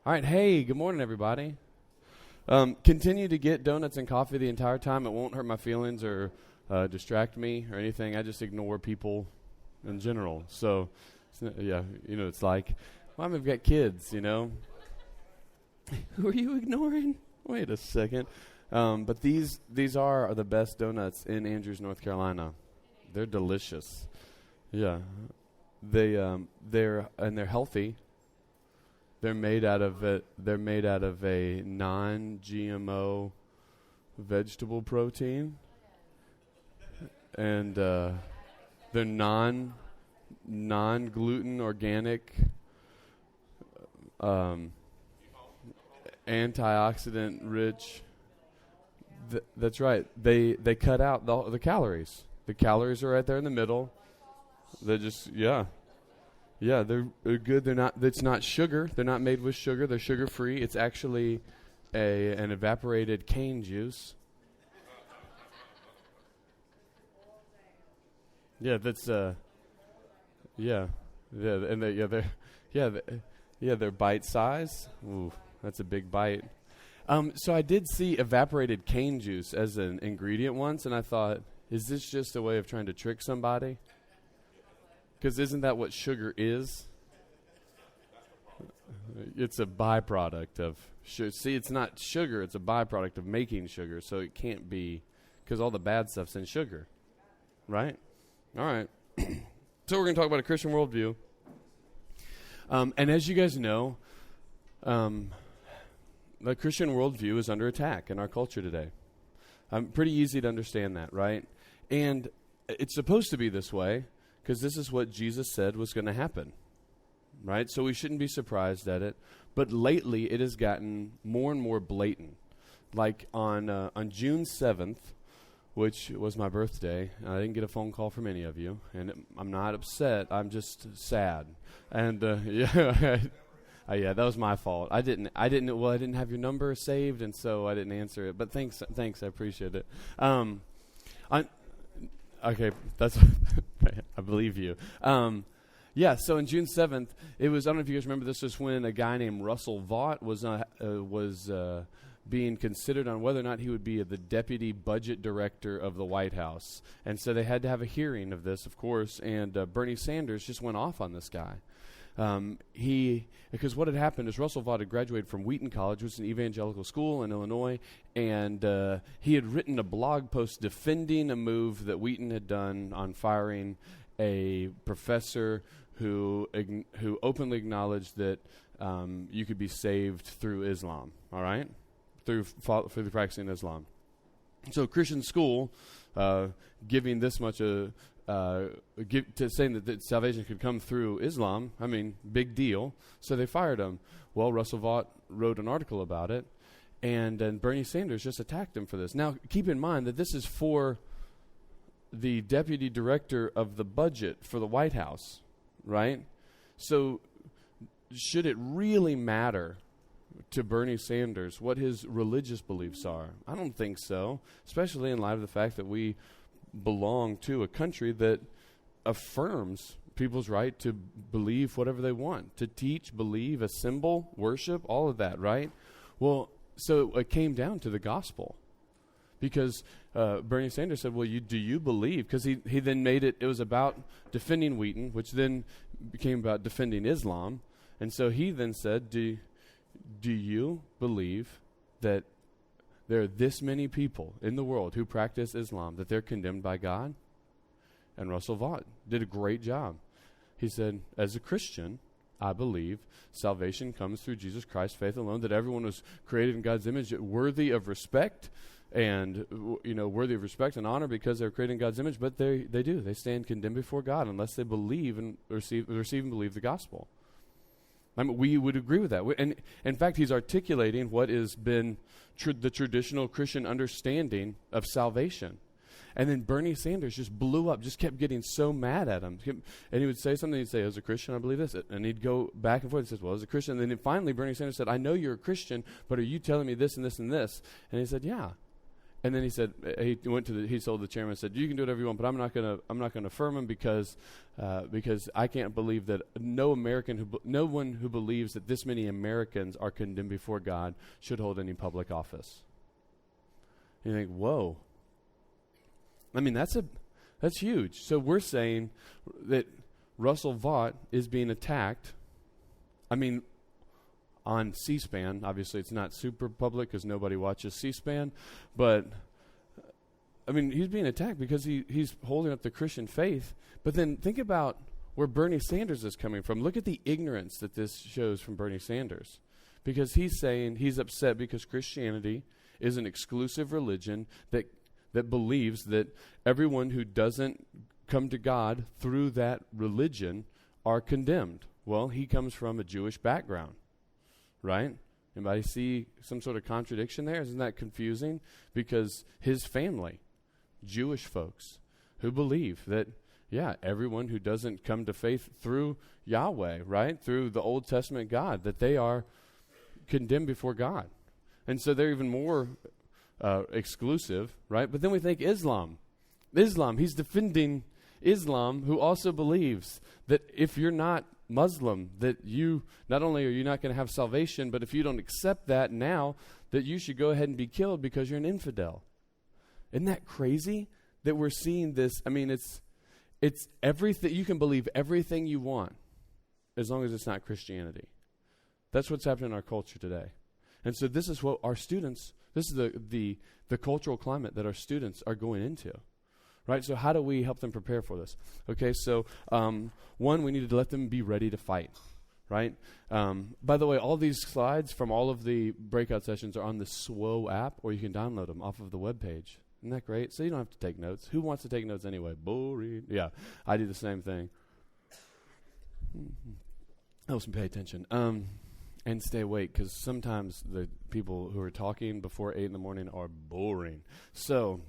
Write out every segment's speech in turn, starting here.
All right, hey, good morning, everybody. Continue to get donuts and coffee the entire time. It won't hurt my feelings or distract me or anything. I just ignore people in general. So, yeah, it's like, Mom, I've got kids, Who are you ignoring? Wait a second. But these are the best donuts in Andrews, North Carolina. They're delicious. Yeah, they're healthy. They're made out of a non-GMO vegetable protein, and they're non-gluten organic, antioxidant rich. That's right. They cut out the calories. The calories are right there in the middle. They're just Yeah, they're good. It's not sugar. They're not made with sugar. They're sugar-free. It's actually an evaporated cane juice. Yeah, that's and they're bite size. Ooh, that's a big bite. So I did see evaporated cane juice as an ingredient once, and I thought, is this just a way of trying to trick somebody? Because isn't that what sugar is? It's a byproduct of sugar. See, it's not sugar. It's a byproduct of making sugar. So it can't be, because all the bad stuff's in sugar. Right? All right. So we're going to talk about a Christian worldview. And as you guys know, the Christian worldview is under attack in our culture today. Pretty easy to understand that, right? And it's supposed to be this way, because this is what Jesus said was going to happen, right? So we shouldn't be surprised at it. But lately, it has gotten more and more blatant. Like on June 7th, which was my birthday, I didn't get a phone call from any of you, and I'm not upset. I'm just sad. And yeah, that was my fault. I didn't have your number saved, and so I didn't answer it. But thanks, I appreciate it. Okay, that's I believe you. So on June 7th, it was, I don't know if you guys remember, this was when a guy named Russell Vought was being considered on whether or not he would be the deputy budget director of the White House. And so they had to have a hearing of this, of course, and Bernie Sanders just went off on this guy. Because what had happened is Russell Vought had graduated from Wheaton College, which is an evangelical school in Illinois, and he had written a blog post defending a move that Wheaton had done on firing a professor who openly acknowledged that you could be saved through Islam, all right, through the practicing Islam. So Christian school, giving this much saying that salvation could come through Islam, I mean, big deal. So they fired him. Well, Russell Vought wrote an article about it, and Bernie Sanders just attacked him for this. Now, keep in mind that this is for the deputy director of the budget for the White House, right? So should it really matter to Bernie Sanders what his religious beliefs are? I don't think so, especially in light of the fact that we belong to a country that affirms people's right to believe whatever they want, to teach, believe, assemble, worship, all of that, right? Well, so it came down to the gospel, because Bernie Sanders said, well, do you believe? Because he then made it was about defending Wheaton, which then became about defending Islam. And so he then said, do you believe that there are this many people in the world who practice Islam, that they're condemned by God? And Russell Vought did a great job. He said, as a Christian, I believe salvation comes through Jesus Christ, faith alone, that everyone was created in God's image, worthy of respect, and worthy of respect and honor because they're created in God's image, but they stand condemned before God unless they believe and receive and believe the gospel. I mean, we would agree with that. And in fact, he's articulating what has been the traditional Christian understanding of salvation. And then Bernie Sanders just blew up, just kept getting so mad at him. And he would say something, he'd say, as a Christian, I believe this. And he'd go back and forth. He says, well, as a Christian. And then finally Bernie Sanders said, I know you're a Christian, but are you telling me this and this and this? And he said, yeah. And then he said, he told the chairman, said, you can do whatever you want, but I'm not going to affirm him because I can't believe that no one who believes that this many Americans are condemned before God should hold any public office. And you think, whoa. I mean, that's huge. So we're saying that Russell Vought is being attacked. I mean, on C-SPAN. Obviously, it's not super public because nobody watches C-SPAN. But, I mean, he's being attacked because he's holding up the Christian faith. But then think about where Bernie Sanders is coming from. Look at the ignorance that this shows from Bernie Sanders. Because he's saying he's upset because Christianity is an exclusive religion that believes that everyone who doesn't come to God through that religion are condemned. Well, he comes from a Jewish background. Right? Anybody see some sort of contradiction there? Isn't that confusing? Because his family, Jewish folks, who believe that, everyone who doesn't come to faith through Yahweh, right? Through the Old Testament God, that they are condemned before God. And so they're even more exclusive, right? But then we think Islam, he's defending Islam, who also believes that if you're not Muslim, that you, not only are you not going to have salvation, but if you don't accept that now, that you should go ahead and be killed because you're an infidel. Isn't that crazy that we're seeing this? I mean, it's everything. You can believe everything you want as long as it's not Christianity. That's what's happening in our culture today. And so this is what our students, this is the cultural climate that our students are going into. Right, so how do we help them prepare for this? Okay, so one, we need to let them be ready to fight, right? By the way, all these slides from all of the breakout sessions are on the SWO app, or you can download them off of the webpage. Isn't that great? So you don't have to take notes. Who wants to take notes anyway? Boring. Yeah, I do the same thing. Helps me pay attention. And stay awake, because sometimes the people who are talking before 8 in the morning are boring. So,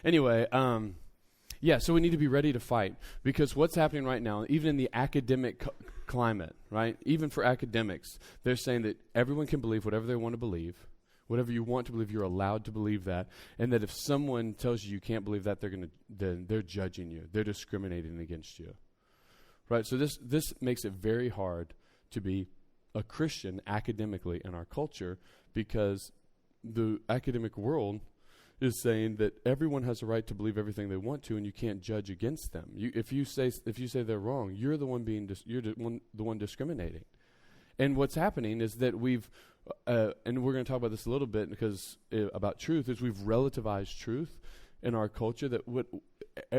Anyway, so we need to be ready to fight, because what's happening right now, even in the academic climate, right, even for academics, they're saying that everyone can believe whatever they want to believe. Whatever you want to believe, you're allowed to believe that. And that if someone tells you can't believe that, then they're judging you. They're discriminating against you. Right? So this makes it very hard to be a Christian academically in our culture, because the academic world is saying that everyone has a right to believe everything they want to, and you can't judge against them. If you say they're wrong, you're the one the one discriminating. And what's happening is that we've, and we're going to talk about this a little bit because about truth, is we've relativized truth in our culture, that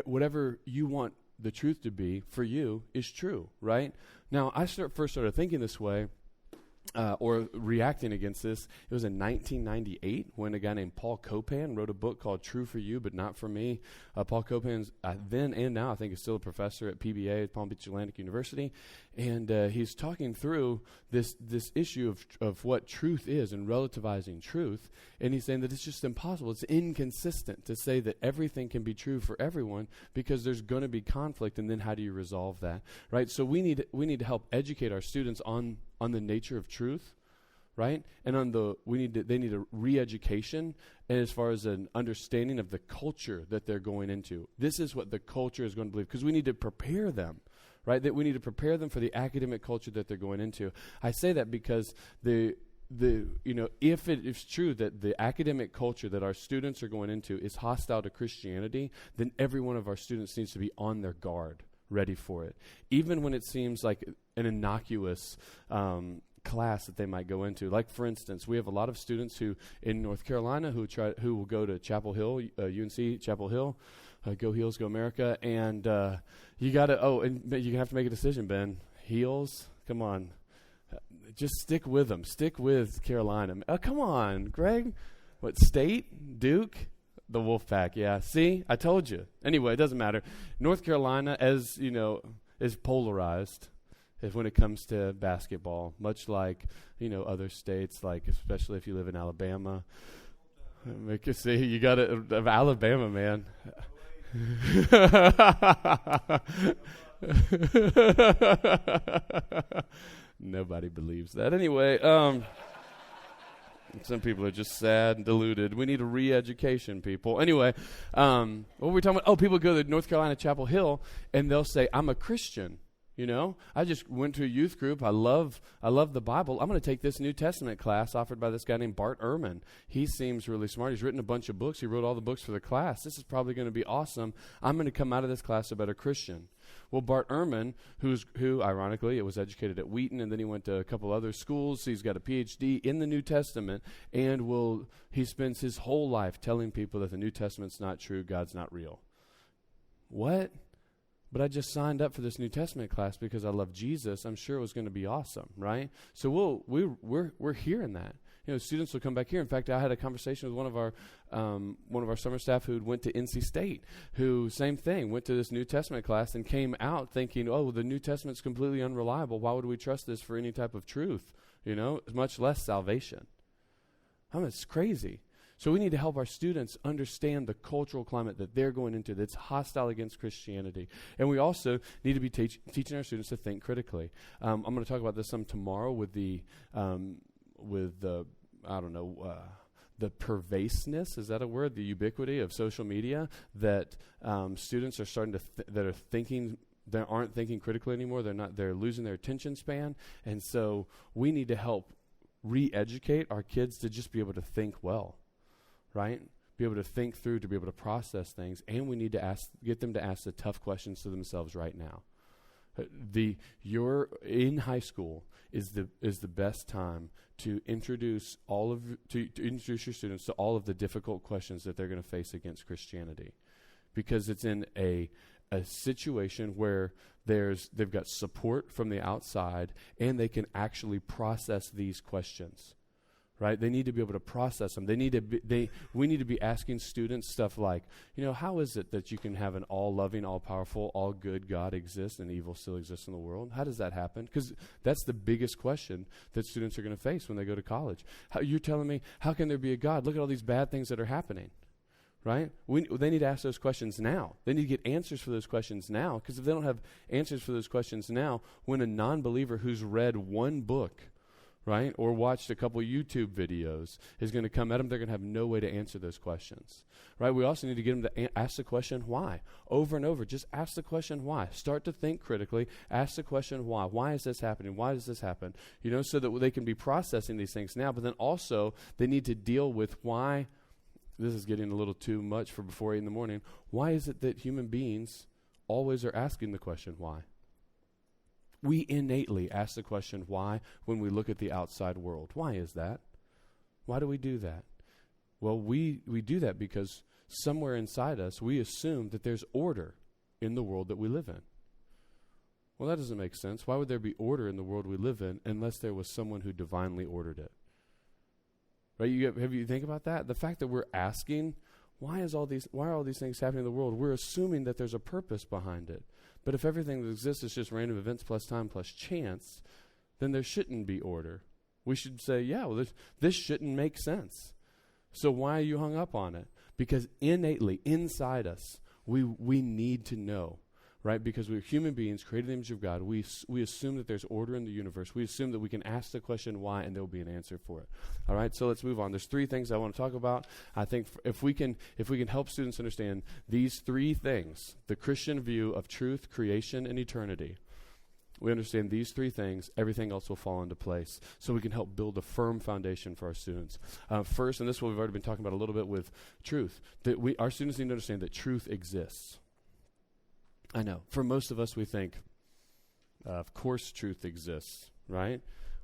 whatever you want the truth to be for you is true, right? Now, I first started thinking this way, or reacting against this. It was in 1998 when a guy named Paul Copan wrote a book called True for You, But Not for Me. Paul Copan's then and now, I think, is still a professor at PBA, Palm Beach Atlantic University. And he's talking through this issue of what truth is and relativizing truth. And he's saying that it's just impossible. It's inconsistent to say that everything can be true for everyone, because there's going to be conflict. And then how do you resolve that? Right? So we need to help educate our students on the nature of truth, right? And they need a re-education, and as far as an understanding of the culture that they're going into. This is what the culture is going to believe, because we need to prepare them, right? That we need to prepare them for the academic culture that they're going into. I say that because if it is true that the academic culture that our students are going into is hostile to Christianity, then every one of our students needs to be on their guard, ready for it, even when it seems like an innocuous class that they might go into. Like, for instance, we have a lot of students who in North Carolina who will go to Chapel Hill, UNC Chapel Hill, go Heels, go America, and you have to make a decision, Ben. Heels, come on, just stick with them. Stick with Carolina. Come on, Greg. What, State, Duke? The Wolfpack, yeah. See, I told you. Anyway, it doesn't matter. North Carolina, as you know, is polarized when it comes to basketball, much like other states, like especially if you live in Alabama. Make you see, you got it, Alabama, man. Nobody believes that. Anyway, Some people are just sad and deluded. We need a re-education, people. Anyway, what were we talking about? Oh, people go to North Carolina Chapel Hill, and they'll say, I'm a Christian. You know, I just went to a youth group. I love the Bible. I'm going to take this New Testament class offered by this guy named Bart Ehrman. He seems really smart. He's written a bunch of books. He wrote all the books for the class. This is probably going to be awesome. I'm going to come out of this class a better Christian. Well, Bart Ehrman, who ironically, was educated at Wheaton, and then he went to a couple other schools. So he's got a PhD in the New Testament, and he spends his whole life telling people that the New Testament's not true, God's not real. What? But I just signed up for this New Testament class because I love Jesus. I'm sure it was going to be awesome, right? So we're hearing that. You know, students will come back here. In fact, I had a conversation with one of our summer staff who went to NC State, who same thing, went to this New Testament class and came out thinking, oh, the New Testament's completely unreliable. Why would we trust this for any type of truth? You know, much less salvation. I mean, it's crazy. So we need to help our students understand the cultural climate that they're going into that's hostile against Christianity. And we also need to be teaching our students to think critically. I'm going to talk about this some tomorrow with the pervasiveness, is that a word? The ubiquity of social media, that students are starting to they aren't thinking critically anymore. They're losing their attention span. And so we need to help re-educate our kids to just be able to think well. Right? Be able to think through, to be able to process things, and we need to get them to ask the tough questions to themselves right now. You're in high school is the best time to introduce introduce your students to all of the difficult questions that they're going to face against Christianity, because it's in a situation where they've got support from the outside, and they can actually process these questions. Right? They need to be able to process them. We need to be asking students stuff like, you know, how is it that you can have an all-loving, all-powerful, all-good God exist and evil still exists in the world? How does that happen? Because that's the biggest question that students are going to face when they go to college. You're telling me, how can there be a God? Look at all these bad things that are happening. Right? They need to ask those questions now. They need to get answers for those questions now, because if they don't have answers for those questions now, when a non-believer who's read one book, right, or watched a couple YouTube videos is going to come at them, they're going to have no way to answer those questions, right? We also need to get them to ask the question why, over and over. Just ask the question why. Start to think critically. Ask the question why. Why is this happening? Why does this happen? You know, so that they can be processing these things now, but then also they need to deal with why. This is getting a little too much for before 8 in the morning. Why is it that human beings always are asking the question why? We innately ask the question why when we look at the outside world. Why is that? Why do we do that? Well, we do that because somewhere inside us we assume that there's order in the world that we live in. Well, that doesn't make sense. Why would there be order in the world we live in unless there was someone who divinely ordered it? Right? Have you think about that? The fact that we're asking, why are all these things happening in the world? We're assuming that there's a purpose behind it. But if everything that exists is just random events plus time plus chance, then there shouldn't be order. We should say, yeah, well, this shouldn't make sense. So why are you hung up on it? Because innately, inside us, we need to know, right? Because we're human beings created in the image of God. We assume that there's order in the universe. We assume that we can ask the question why, and there will be an answer for it. All right, so let's move on. There's 3 things I want to talk about. I think if we can help students understand these 3 things, the Christian view of truth, creation, and eternity, we understand these 3 things, everything else will fall into place. So we can help build a firm foundation for our students. First, and this is what we've already been talking about a little bit with truth, that our students need to understand that truth exists. I know. For most of us, we think, of course truth exists, right?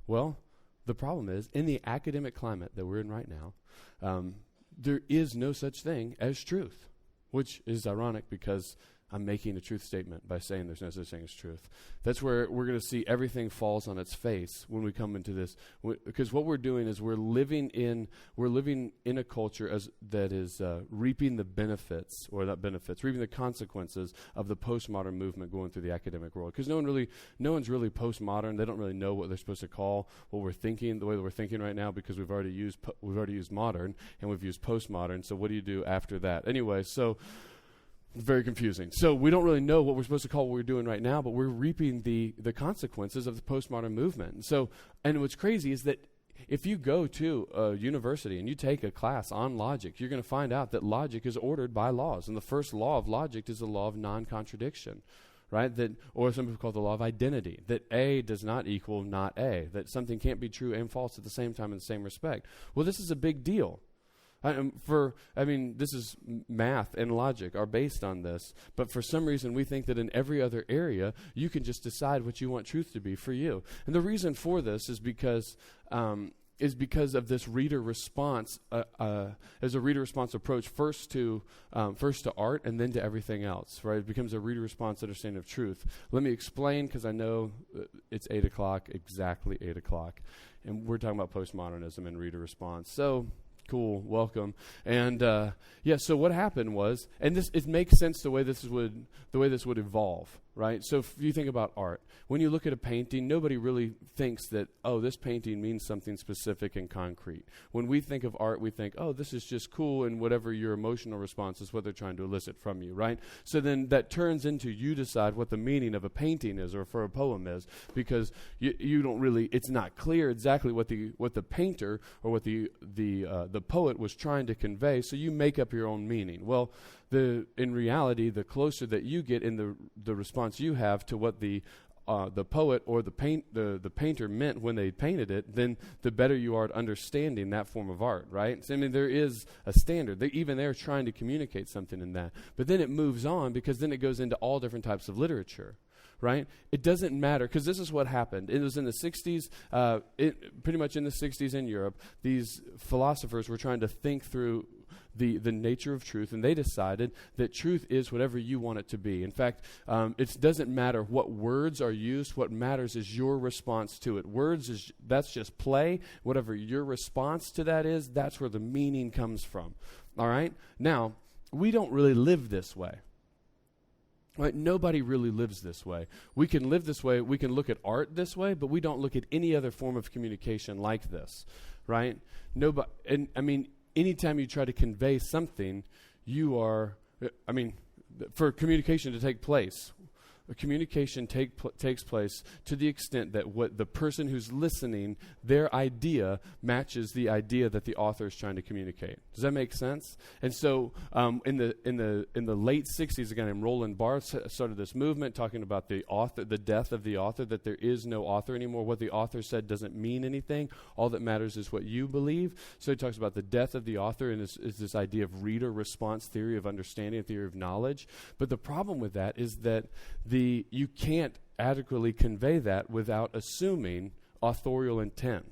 Well, the problem is, in the academic climate that we're in right now, there is no such thing as truth, which is ironic because I'm making a truth statement by saying there's no such thing as truth. That's where we're going to see everything falls on its face when we come into this. Because what we're doing is we're living in a culture that is reaping the benefits, or not benefits, reaping the consequences of the postmodern movement going through the academic world. Because no one's really postmodern. They don't really know what they're supposed to call what we're thinking, the way that we're thinking right now, because we've already used modern and we've used postmodern. So what do you do after that? Anyway, so very confusing. So we don't really know what we're supposed to call what we're doing right now, but we're reaping the consequences of the postmodern movement. And what's crazy is that if you go to a university and you take a class on logic, you're going to find out that logic is ordered by laws. And the first law of logic is the law of non-contradiction, right? That, or some people call it the law of identity, that A does not equal not A, that something can't be true and false at the same time in the same respect. Well, this is a big deal. This is math and logic are based on this, but for some reason we think that in every other area you can just decide what you want truth to be for you. And the reason for this is because of this reader response, as a reader response approach, first to art and then to everything else, right? It becomes a reader response understanding of truth. Let me explain, because I know it's 8 o'clock, exactly 8 o'clock, and we're talking about postmodernism and reader response. So, cool, welcome. And so what happened was, and it makes sense the way this would evolve, right? So if you think about art, when you look at a painting, nobody really thinks that, oh, this painting means something specific and concrete. When we think of art, we think, oh, this is just cool, and whatever your emotional response is what they're trying to elicit from you, right? So then that turns into you decide what the meaning of a painting is or for a poem is, because you don't really, it's not clear exactly what the painter or what the poet was trying to convey, so you make up your own meaning. Well, in reality, the closer that you get in the response you have to what the poet or the painter meant when they painted it, then the better you are at understanding that form of art, right? So, there is a standard. They're trying to communicate something in that. But then it moves on, because then it goes into all different types of literature, right? It doesn't matter, because this is what happened. It was in the 60s, pretty much in the 60s in Europe, these philosophers were trying to think through the nature of truth, and they decided that truth is whatever you want it to be. In fact, it doesn't matter what words are used. What matters is your response to it. That's just play. Whatever your response to that is, that's where the meaning comes from. All right? Now, we don't really live this way. Right? Nobody really lives this way. We can live this way. We can look at art this way, but we don't look at any other form of communication like this, right? Anytime you try to convey something, for communication to take place, communication takes place to the extent that what the person who's listening, their idea matches the idea that the author is trying to communicate. Does that make sense? And so, in the late 60s, again, Roland Barthes started this movement talking about the author, the death of the author, that there is no author anymore. What the author said doesn't mean anything. All that matters is what you believe. So he talks about the death of the author, and is this idea of reader response theory of understanding, theory of knowledge. But the problem with that is that you can't adequately convey that without assuming authorial intent.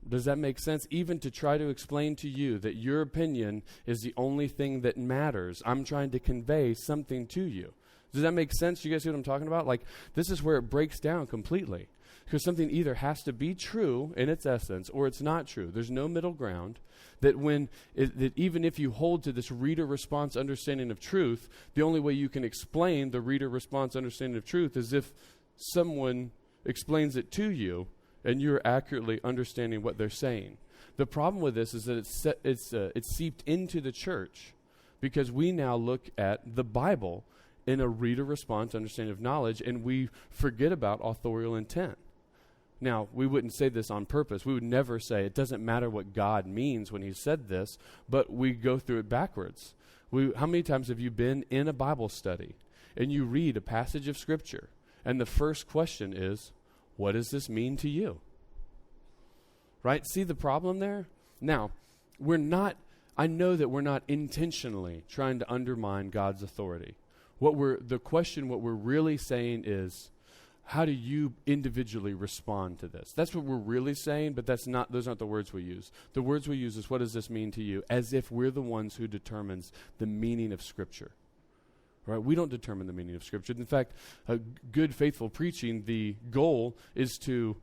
Does that make sense? Even to try to explain to you that your opinion is the only thing that matters, I'm trying to convey something to you. Does that make sense? You guys see what I'm talking about? Like, this is where it breaks down completely. Because something either has to be true in its essence or it's not true. There's no middle ground. That even if you hold to this reader response understanding of truth, the only way you can explain the reader response understanding of truth is if someone explains it to you and you're accurately understanding what they're saying. The problem with this is that it's seeped into the church, because we now look at the Bible in a reader response understanding of knowledge, and we forget about authorial intent. Now, we wouldn't say this on purpose. We would never say it doesn't matter what God means when he said this, but we go through it backwards. How many times have you been in a Bible study and you read a passage of Scripture, and the first question is, what does this mean to you? Right? See the problem there? Now, I know that we're not intentionally trying to undermine God's authority. What we're really saying is, how do you individually respond to this? That's what we're really saying, but those aren't the words we use. The words we use is, what does this mean to you? As if we're the ones who determines the meaning of Scripture. Right? We don't determine the meaning of Scripture. In fact, a good, faithful preaching, the goal is to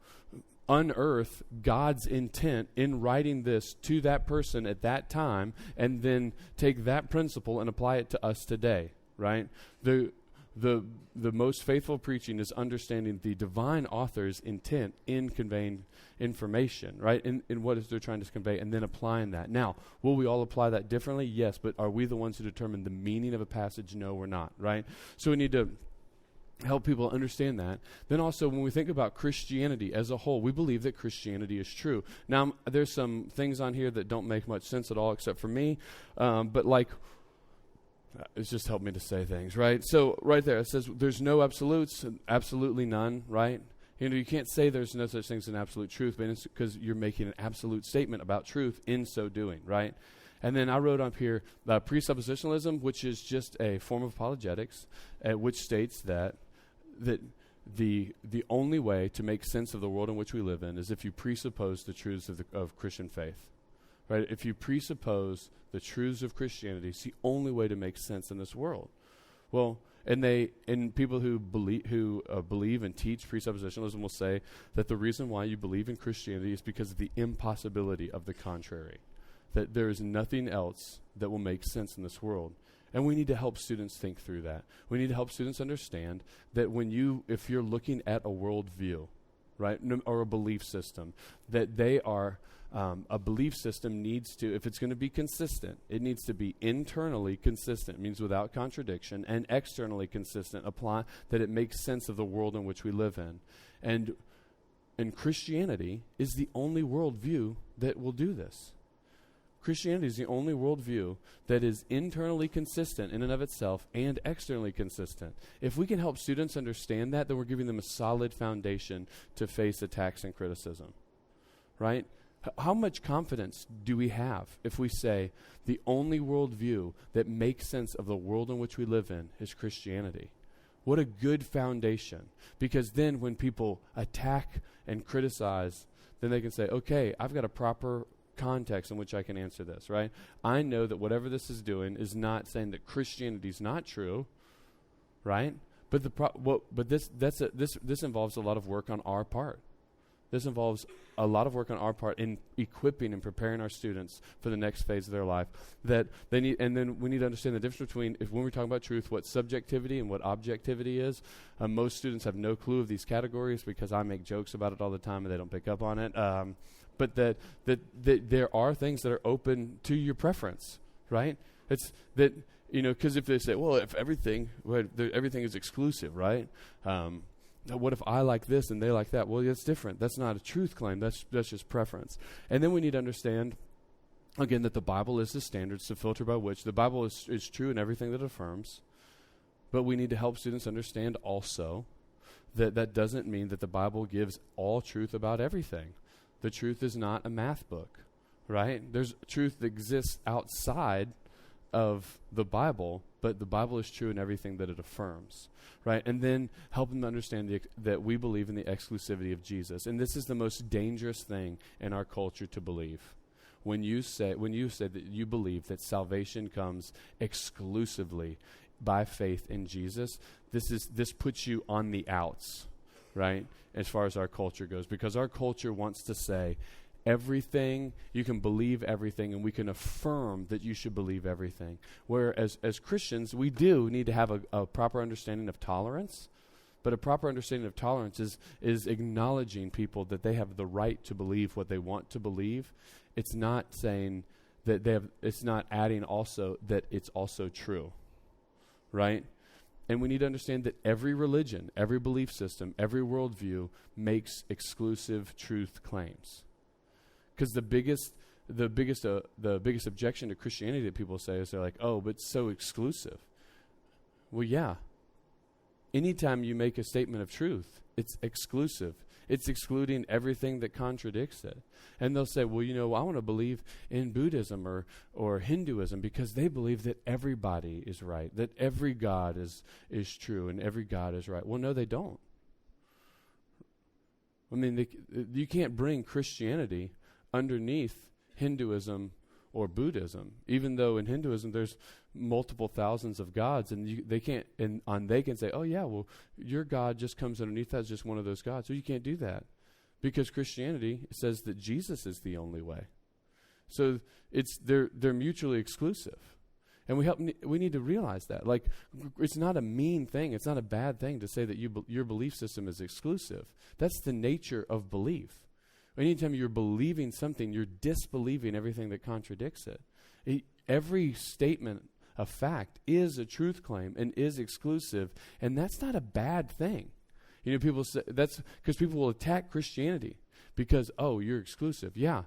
unearth God's intent in writing this to that person at that time, and then take that principle and apply it to us today. Right? The most faithful preaching is understanding the divine author's intent in conveying information, right? In what they're trying to convey, and then applying that. Now, will we all apply that differently? Yes, but are we the ones who determine the meaning of a passage? No, we're not, right? So we need to help people understand that. Then also, when we think about Christianity as a whole, we believe that Christianity is true. Now, there's some things on here that don't make much sense at all, except for me. But like, it's just helped me to say things, right? So right there, it says there's no absolutes, absolutely none, right? You can't say there's no such thing as an absolute truth, but it's because you're making an absolute statement about truth in so doing, right? And then I wrote up here presuppositionalism, which is just a form of apologetics, which states that the only way to make sense of the world in which we live in is if you presuppose the truths of Christian faith, right? If you presuppose the truths of Christianity, it's the only way to make sense in this world. Well, and people who believe and teach presuppositionalism will say that the reason why you believe in Christianity is because of the impossibility of the contrary, that there is nothing else that will make sense in this world. And we need to help students think through that. We need to help students understand that if you're looking at a worldview, right, or a belief system, that they are, a belief system needs to, if it's going to be consistent, it needs to be internally consistent, it means without contradiction, and externally consistent, that it makes sense of the world in which we live in. And Christianity is the only worldview that will do this. Christianity is the only worldview that is internally consistent in and of itself and externally consistent. If we can help students understand that, then we're giving them a solid foundation to face attacks and criticism, right? How much confidence do we have if we say the only worldview that makes sense of the world in which we live in is Christianity? What a good foundation. Because then when people attack and criticize, then they can say, okay, I've got a proper context in which I can answer this, right? I know that whatever this is doing is not saying that Christianity is not true, right? But this involves a lot of work on our part. This involves a lot of work on our part in equipping and preparing our students for the next phase of their life that they need. And then we need to understand the difference between, when we're talking about truth, what subjectivity and what objectivity is. Most students have no clue of these categories because I make jokes about it all the time and they don't pick up on it. But that there are things that are open to your preference, right? It's that, because if they say, well, if everything is exclusive, right? What if I like this and they like that? Well, that's different. That's not a truth claim. That's just preference. And then we need to understand, again, that the Bible is the standards to filter by which the Bible is true in everything that it affirms. But we need to help students understand also that doesn't mean that the Bible gives all truth about everything. The truth is not a math book, right? There's truth that exists outside of the Bible, but the Bible is true in everything that it affirms, right? And then help them understand that we believe in the exclusivity of Jesus. And this is the most dangerous thing in our culture to believe. When you say that you believe that salvation comes exclusively by faith in Jesus, this puts you on the outs, right? As far as our culture goes, because our culture wants to say everything, you can believe everything, and we can affirm that you should believe everything. Whereas as Christians, we do need to have a proper understanding of tolerance, but a proper understanding of tolerance is acknowledging people that they have the right to believe what they want to believe. It's not saying that it's not adding also that it's also true, right? And we need to understand that every religion, every belief system, every worldview makes exclusive truth claims. Because the biggest objection to Christianity that people say is they're like, oh, but it's so exclusive. Well, yeah. Anytime you make a statement of truth, it's exclusive. It's excluding everything that contradicts it. And they'll say, well, I want to believe in Buddhism or Hinduism because they believe that everybody is right, that every God is true and every God is right. Well, no, they don't. I mean, you can't bring Christianity underneath Hinduism or Buddhism, even though in Hinduism there's multiple thousands of gods, and they can say, oh yeah, well your God just comes underneath that as just one of those gods. So you can't do that because Christianity says that Jesus is the only way. So they're mutually exclusive, and we need to realize that. Like, it's not a mean thing. It's not a bad thing to say that your belief system is exclusive. That's the nature of belief. Anytime you're believing something, you're disbelieving everything that contradicts it. Every statement a fact, is a truth claim and is exclusive, and that's not a bad thing. You know, people say that's because people will attack Christianity because, oh, you're exclusive. Yeah,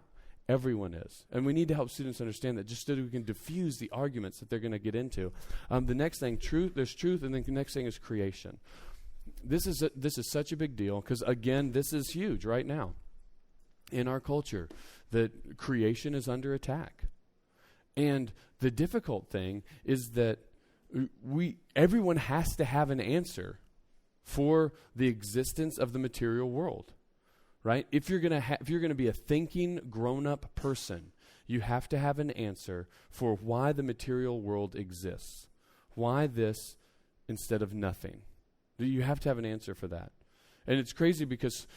everyone is. And we need to help students understand that just so that we can diffuse the arguments that they're going to get into. The next thing, there's truth, and then the next thing is creation. This is such a big deal because, again, this is huge right now in our culture, that creation is under attack. And the difficult thing is that everyone has to have an answer for the existence of the material world, right? If you're gonna be a thinking, grown-up person, you have to have an answer for why the material world exists. Why this instead of nothing? You have to have an answer for that. And it's crazy because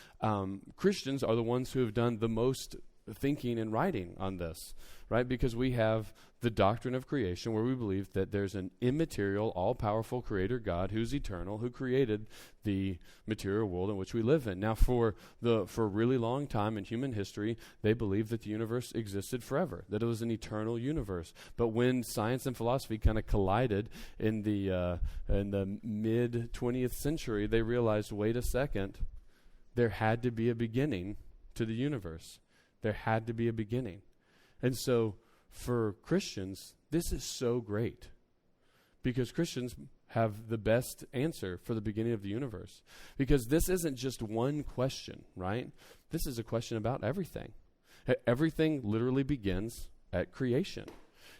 Christians are the ones who have done the most thinking and writing on this, right? Because we have the doctrine of creation, where we believe that there's an immaterial, all-powerful creator God who's eternal, who created the material world in which we live in. Now, for a really long time in human history, they believed that the universe existed forever, that it was an eternal universe. But when science and philosophy kind of collided in the mid-20th century, they realized, wait a second, there had to be a beginning to the universe. There had to be a beginning. And so for Christians, this is so great because Christians have the best answer for the beginning of the universe. Because this isn't just one question, right? This is a question about everything. Everything literally begins at creation.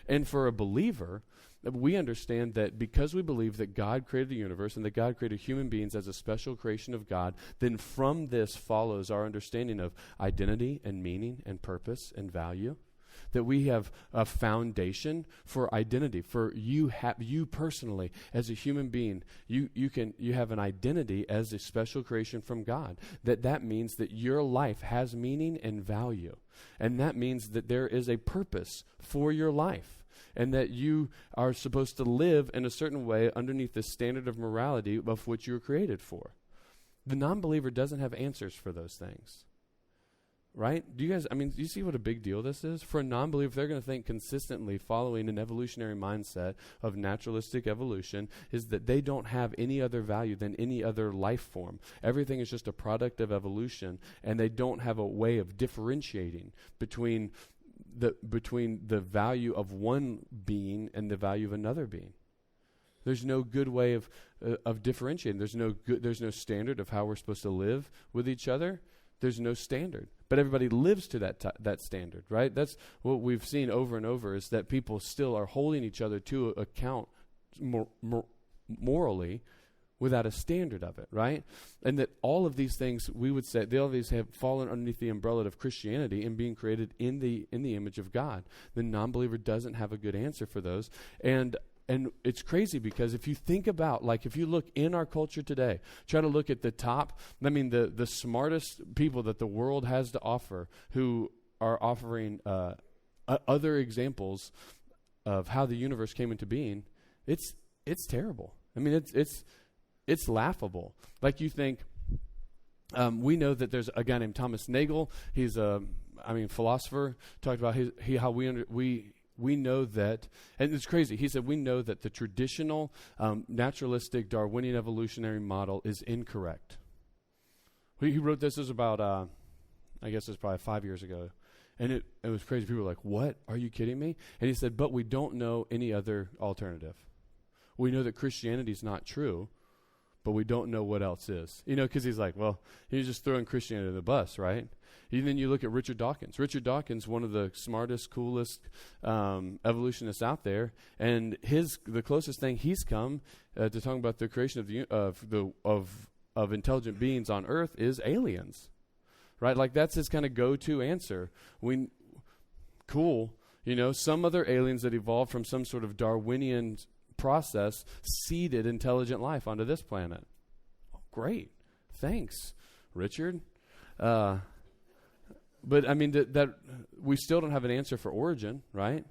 And for a believer, we understand that because we believe that God created the universe and that God created human beings as a special creation of God, then from this follows our understanding of identity and meaning and purpose and value. That we have a foundation for identity, for you personally as a human being. You have an identity as a special creation from God. That means that your life has meaning and value, and that means that there is a purpose for your life, and that you are supposed to live in a certain way underneath the standard of morality of which you were created for. The non-believer doesn't have answers for those things. Right? Do you see what a big deal this is? For a non-believer, they're going to think consistently following an evolutionary mindset of naturalistic evolution is that they don't have any other value than any other life form. Everything is just a product of evolution, and they don't have a way of differentiating between the value of one being and the value of another being. There's no good way of differentiating. There's no standard of how we're supposed to live with each other. There's no standard. But everybody lives to that standard, right? That's what we've seen over and over, is that people still are holding each other to account morally without a standard of it, right? And that all of these things, we would say, they all of these have fallen underneath the umbrella of Christianity and being created in the image of God. The non-believer doesn't have a good answer for those. And it's crazy because if you think about, like, if you look in our culture today, try to look at the smartest people that the world has to offer, who are offering other examples of how the universe came into being, it's terrible. I mean, it's laughable. Like, you think, we know that there's a guy named Thomas Nagel. He's a philosopher, talked about how we know that, and it's crazy, he said, we know that the traditional naturalistic Darwinian evolutionary model is incorrect. He wrote this as about, I guess it was probably 5 years ago, and it was crazy. People were like, what? Are you kidding me? And he said, but we don't know any other alternative. We know that Christianity is not true, but we don't know what else is. You know, because he's like, well, he's just throwing Christianity to the bus, right? And then you look at Richard Dawkins. Richard Dawkins, one of the smartest, coolest evolutionists out there, and the closest thing he's come to talking about the creation of intelligent beings on Earth is aliens, right? Like, that's his kind of go-to answer. Cool, you know, some other aliens that evolved from some sort of Darwinian process seeded intelligent life onto this planet. Oh, great, thanks, Richard. But I mean, that we still don't have an answer for origin, right?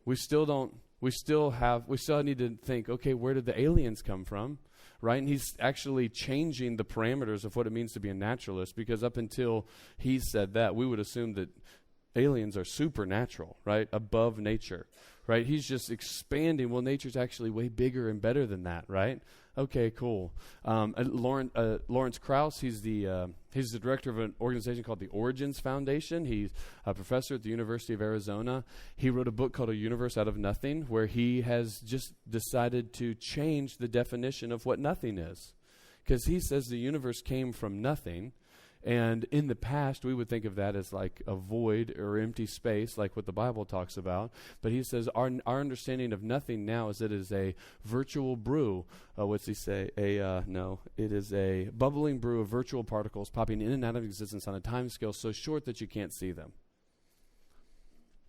We still need to think, okay, where did the aliens come from, right? And he's actually changing the parameters of what it means to be a naturalist, because up until he said that, we would assume that aliens are supernatural, right? Above nature, right? He's just expanding. Well, nature's actually way bigger and better than that, right? Okay, cool. Lawrence Krauss, he's the director of an organization called the Origins Foundation. He's a professor at the University of Arizona. He wrote a book called A Universe Out of Nothing, where he has just decided to change the definition of what nothing is. Because he says the universe came from nothing, and in the past we would think of that as like a void or empty space, like what the Bible talks about. But he says our understanding of nothing now is that it is a virtual brew. What's he say? It is a bubbling brew of virtual particles popping in and out of existence on a time scale so short that you can't see them.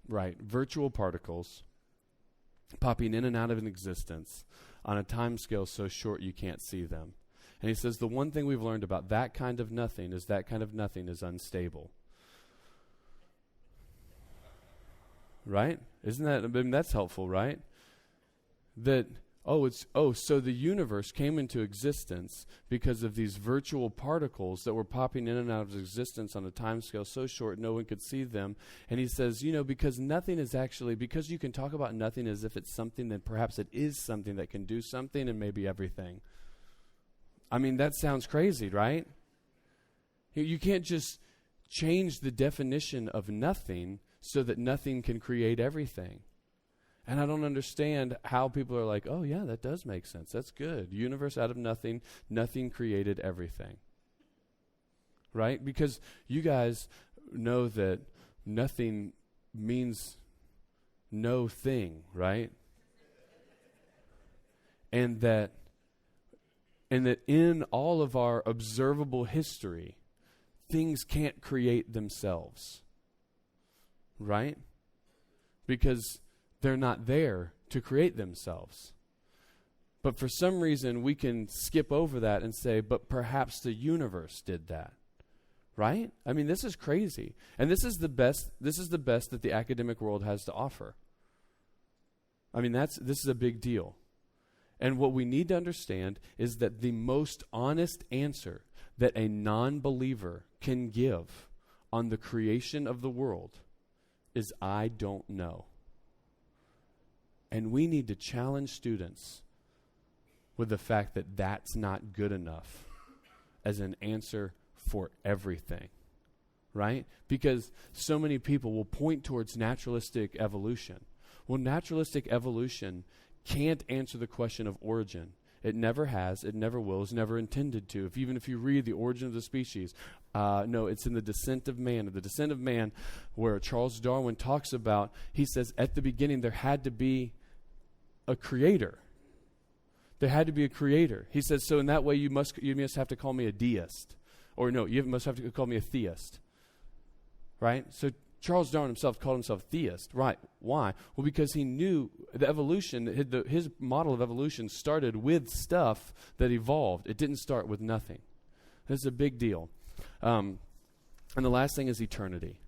Right, virtual particles popping in and out of an existence on a time scale so short you can't see them. And he says the one thing we've learned about that kind of nothing is unstable. Right? Isn't that, I mean, that's helpful, right? So the universe came into existence because of these virtual particles that were popping in and out of existence on a time scale so short no one could see them. And he says, because nothing is actually, because you can talk about nothing as if it's something, then perhaps it is something that can do something and maybe everything. I mean, that sounds crazy, right? You can't just change the definition of nothing so that nothing can create everything. And I don't understand how people are like, oh, yeah, that does make sense. That's good. Universe out of nothing, nothing created everything. Right? Because you guys know that nothing means no thing, right? And that in all of our observable history, things can't create themselves, right? Because they're not there to create themselves. But for some reason, we can skip over that and say, but perhaps the universe did that, right? I mean, this is crazy. And this is the best that the academic world has to offer. I mean, this is a big deal. And what we need to understand is that the most honest answer that a non-believer can give on the creation of the world is, I don't know. And we need to challenge students with the fact that that's not good enough as an answer for everything, right? Because so many people will point towards naturalistic evolution. Well, naturalistic evolution can't answer the question of origin. It never has, it never will, is never intended to. Even if you read The Origin of the Species, no, it's in The Descent of Man. The Descent of Man, where Charles Darwin talks about, he says at the beginning there had to be a creator. There had to be a creator. He says, so in that way you must have to call me a deist. Or no, you must have to call me a theist. Right? So Charles Darwin himself called himself theist. Right. Why? Well, because he knew the evolution, his model of evolution started with stuff that evolved. It didn't start with nothing. This is a big deal. And the last thing is eternity.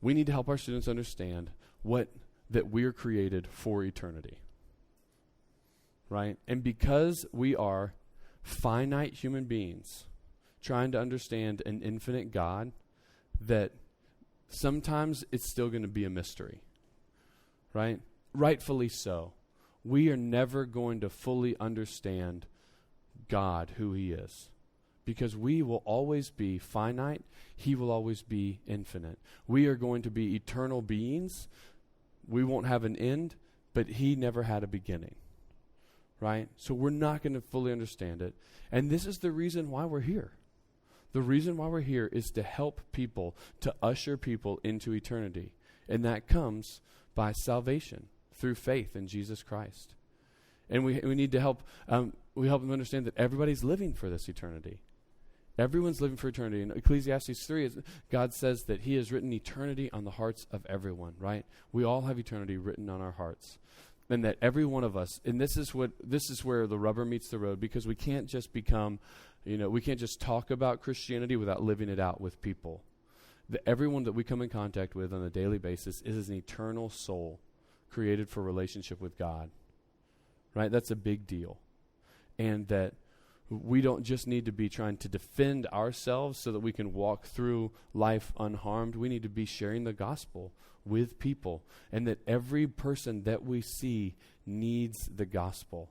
We need to help our students understand that we're created for eternity. Right? And because we are finite human beings trying to understand an infinite God, that sometimes it's still going to be a mystery, right? Rightfully so. We are never going to fully understand God, who He is, because we will always be finite. He will always be infinite. We are going to be eternal beings. We won't have an end, but He never had a beginning, right? So we're not going to fully understand it. And this is the reason why we're here. The reason why we're here is to help people, to usher people into eternity. And that comes by salvation through faith in Jesus Christ. And we need to help them understand that everybody's living for this eternity. Everyone's living for eternity. In Ecclesiastes 3, God says that He has written eternity on the hearts of everyone, right? We all have eternity written on our hearts. And that every one of us, and this is where the rubber meets the road, because we can't just become, we can't just talk about Christianity without living it out with people. Everyone that we come in contact with on a daily basis is an eternal soul created for relationship with God, right? That's a big deal. And that we don't just need to be trying to defend ourselves so that we can walk through life unharmed. We need to be sharing the gospel with people, and that every person that we see needs the gospel.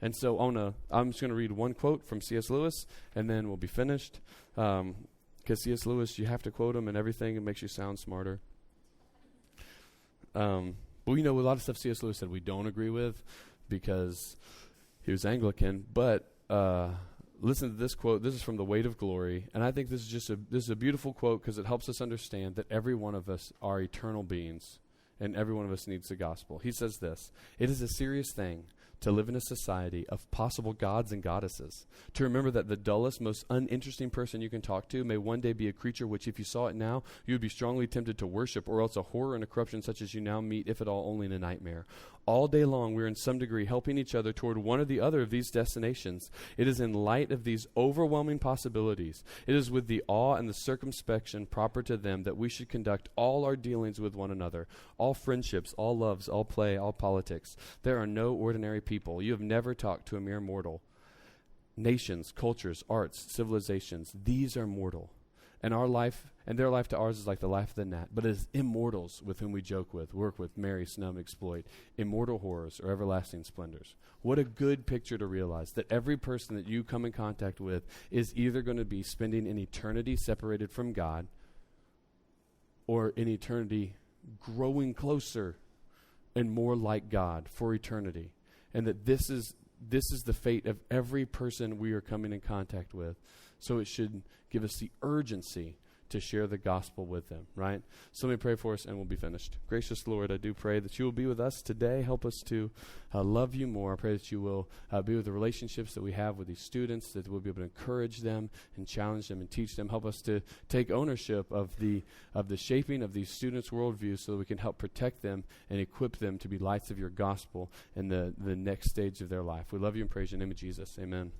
And so I'm just going to read one quote from C.S. Lewis, and then we'll be finished. Because C.S. Lewis, you have to quote him and everything. It makes you sound smarter. But we know a lot of stuff C.S. Lewis said we don't agree with because he was Anglican. But listen to this quote. This is from The Weight of Glory. And I think this is a beautiful quote because it helps us understand that every one of us are eternal beings, and every one of us needs the gospel. He says this: "It is a serious thing to live in a society of possible gods and goddesses, to remember that the dullest, most uninteresting person you can talk to may one day be a creature which, if you saw it now, you would be strongly tempted to worship, or else a horror and a corruption such as you now meet, if at all, only in a nightmare. All day long, we are in some degree helping each other toward one or the other of these destinations. It is in light of these overwhelming possibilities, it is with the awe and the circumspection proper to them, that we should conduct all our dealings with one another, all friendships, all loves, all play, all politics. There are no ordinary people. You have never talked to a mere mortal. Nations, cultures, arts, civilizations, these are mortal. And our life, and their life to ours is like the life of the gnat. But it is immortals with whom we joke with, work with, marry, snub, exploit, immortal horrors or everlasting splendors." What a good picture to realize that every person that you come in contact with is either going to be spending an eternity separated from God, or an eternity growing closer and more like God for eternity. And that this is the fate of every person we are coming in contact with. So it should give us the urgency to share the gospel with them, right? So let me pray for us and we'll be finished. Gracious Lord, I do pray that you will be with us today. Help us to love you more. I pray that you will be with the relationships that we have with these students, that we'll be able to encourage them and challenge them and teach them. Help us to take ownership of the shaping of these students' worldview so that we can help protect them and equip them to be lights of your gospel in the next stage of their life. We love you and praise you in the name of Jesus. Amen.